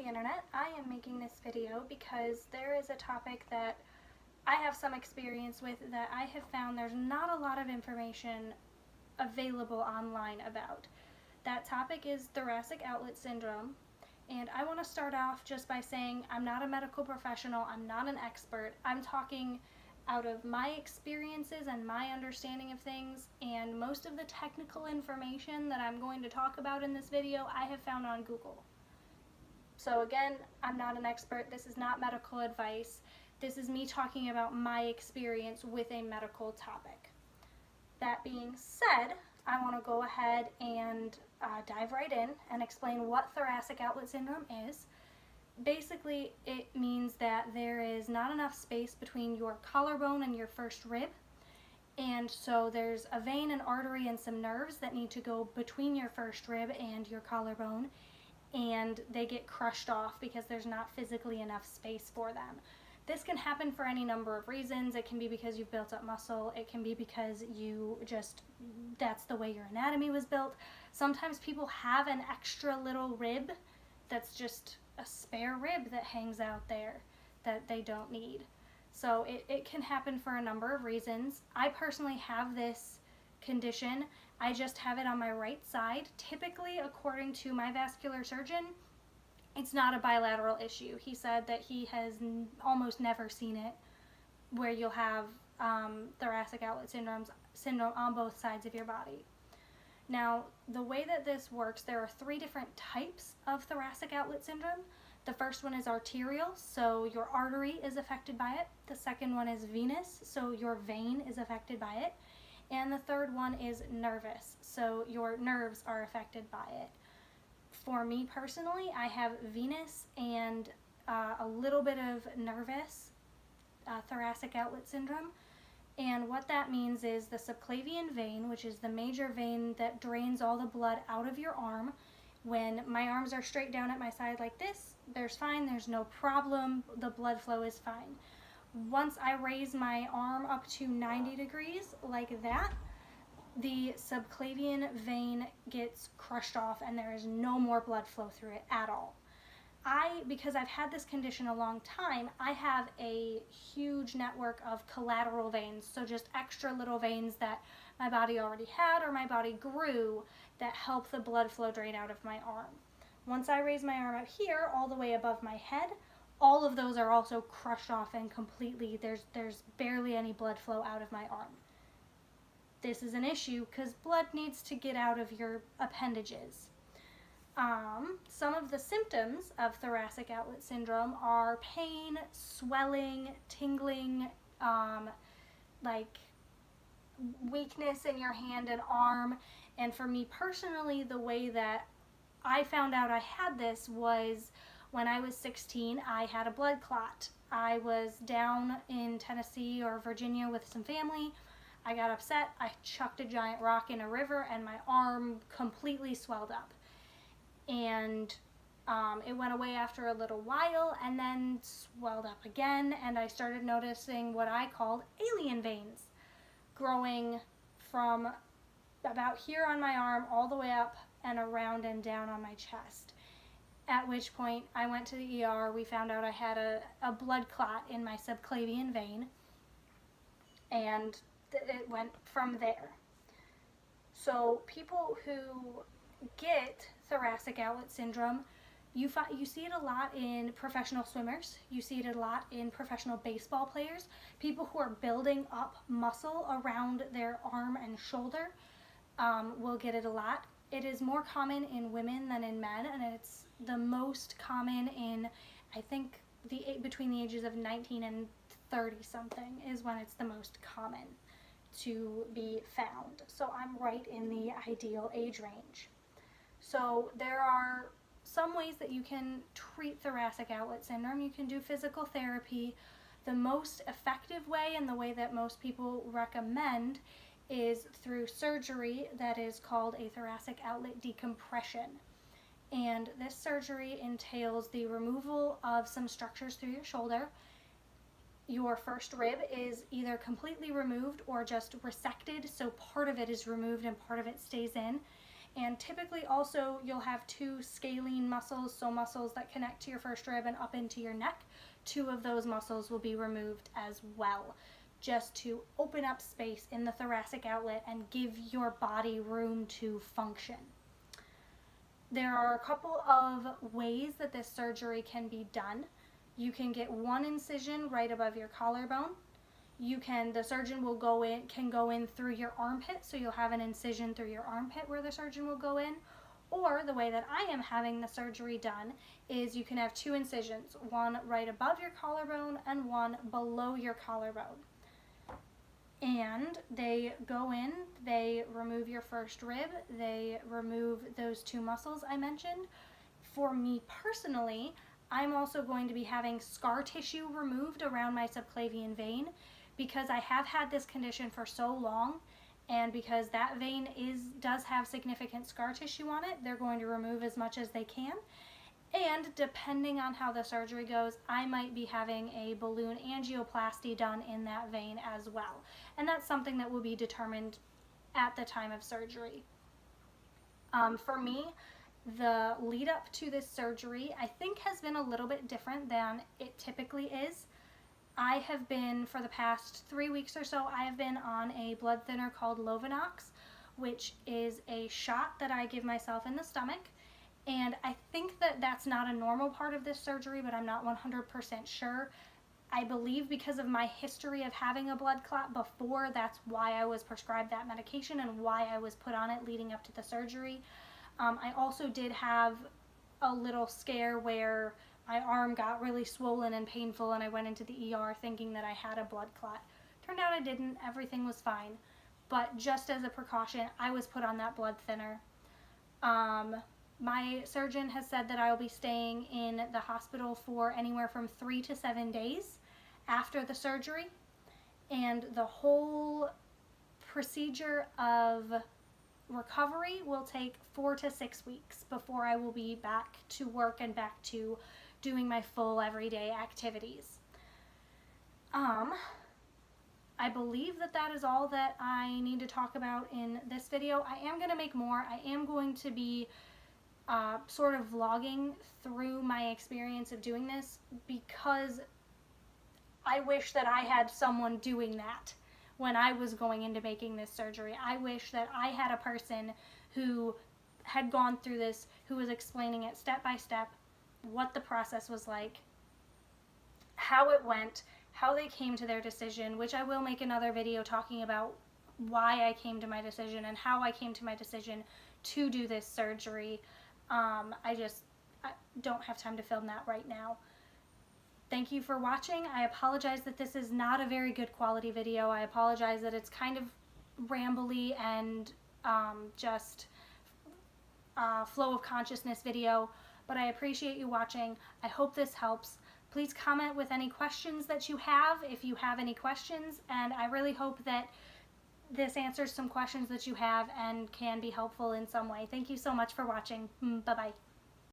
internet. I am making this video because there is a topic that I have some experience with that I have found there's not a lot of information available online about. That topic is thoracic outlet syndrome, and I want to start off just by saying I'm not a medical professional, I'm not an expert. I'm talking out of my experiences and my understanding of things, and most of the technical information that I'm going to talk about in this video I have found on Google. So again, I'm not an expert. This is not medical advice. This is me talking about my experience with a medical topic. That being said, I want to go ahead and dive right in and explain what thoracic outlet syndrome is. Basically, it means that there is not enough space between your collarbone and your first rib, and so there's a vein, an artery, and some nerves that need to go between your first rib and your collarbone, and they get crushed off because there's not physically enough space for them. This can happen for any number of reasons. It can be because you've built up muscle. It can be because that's the way your anatomy was built. Sometimes people have an extra little rib that's just a spare rib that hangs out there that they don't need. So it can happen for a number of reasons. I personally have this condition. I just have it on my right side. Typically, according to my vascular surgeon, it's not a bilateral issue. He said that he has almost never seen it where you'll have thoracic outlet syndrome on both sides of your body. Now, the way that this works, there are 3 different types of thoracic outlet syndrome. The first one is arterial, so your artery is affected by it. The second one is venous, so your vein is affected by it. And the third one is nervous, so your nerves are affected by it. For me personally, I have venous and a little bit of nervous thoracic outlet syndrome. And what that means is the subclavian vein, which is the major vein that drains all the blood out of your arm. When my arms are straight down at my side like this, there's fine, there's no problem, the blood flow is fine. Once I raise my arm up to 90 degrees like that, the subclavian vein gets crushed off and there is no more blood flow through it at all. Because I've had this condition a long time, I have a huge network of collateral veins, so just extra little veins that my body already had or my body grew that help the blood flow drain out of my arm. Once I raise my arm up here, all the way above my head, all of those are also crushed off and completely, there's barely any blood flow out of my arm. This is an issue because blood needs to get out of your appendages. Some of the symptoms of thoracic outlet syndrome are pain, swelling, tingling, like weakness in your hand and arm. And for me personally, the way that I found out I had this was when I was 16, I had a blood clot. I was down in Tennessee or Virginia with some family. I got upset, I chucked a giant rock in a river, and my arm completely swelled up. And it went away after a little while and then swelled up again, and I started noticing what I called alien veins growing from about here on my arm all the way up and around and down on my chest. At which point I went to the ER. We found out I had a blood clot in my subclavian vein, and it went from there. So people who get thoracic outlet syndrome, you see it a lot in professional swimmers, you see it a lot in professional baseball players, people who are building up muscle around their arm and shoulder will get it a lot. It is more common in women than in men, and it's the most common in, I think, between the ages of 19 and 30 something is when it's the most common to be found. So I'm right in the ideal age range. So there are some ways that you can treat thoracic outlet syndrome. You can do physical therapy. The most effective way, and the way that most people recommend, is through surgery that is called a thoracic outlet decompression. And this surgery entails the removal of some structures through your shoulder. Your first rib is either completely removed or just resected, so part of it is removed and part of it stays in. And typically also you'll have 2 scalene muscles, so muscles that connect to your first rib and up into your neck. 2 of those muscles will be removed as well, just to open up space in the thoracic outlet and give your body room to function. There are a couple of ways that this surgery can be done. You can get 1 incision right above your collarbone. The surgeon can go in through your armpit, so you'll have an incision through your armpit where the surgeon will go in. Or the way that I am having the surgery done is you can have 2 incisions, 1 right above your collarbone and 1 below your collarbone. And they go in, they remove your first rib, they remove those 2 muscles I mentioned. For me personally, I'm also going to be having scar tissue removed around my subclavian vein because I have had this condition for so long, and because that vein does have significant scar tissue on it, they're going to remove as much as they can. And depending on how the surgery goes, I might be having a balloon angioplasty done in that vein as well. And that's something that will be determined at the time of surgery. For me, the lead up to this surgery, I think, has been a little bit different than it typically is. I have been, for the past 3 weeks or so, I have been on a blood thinner called Lovenox, which is a shot that I give myself in the stomach. And I think that that's not a normal part of this surgery, but I'm not 100% sure. I believe because of my history of having a blood clot before, that's why I was prescribed that medication and why I was put on it leading up to the surgery. I also did have a little scare where my arm got really swollen and painful, and I went into the ER thinking that I had a blood clot. Turned out I didn't. Everything was fine. But just as a precaution, I was put on that blood thinner. My surgeon has said that I will be staying in the hospital for anywhere from 3 to 7 days after the surgery, and the whole procedure of recovery will take 4 to 6 weeks before I will be back to work and back to doing my full everyday activities. I believe that that is all that I need to talk about in this video. I am going to make more. I am going to be sort of vlogging through my experience of doing this, because I wish that I had someone doing that when I was going into making this surgery. I wish that I had a person who had gone through this, who was explaining it step by step, what the process was like, how it went, how they came to their decision, which I will make another video talking about why I came to my decision and how I came to my decision to do this surgery. I don't have time to film that right now. Thank you for watching. I apologize that this is not a very good quality video. I apologize that it's kind of rambly and just flow of consciousness video, but I appreciate you watching. I hope this helps. Please comment with any questions that you have, if you have any questions, and I really hope that this answers some questions that you have and can be helpful in some way. Thank you so much for watching. Bye-bye.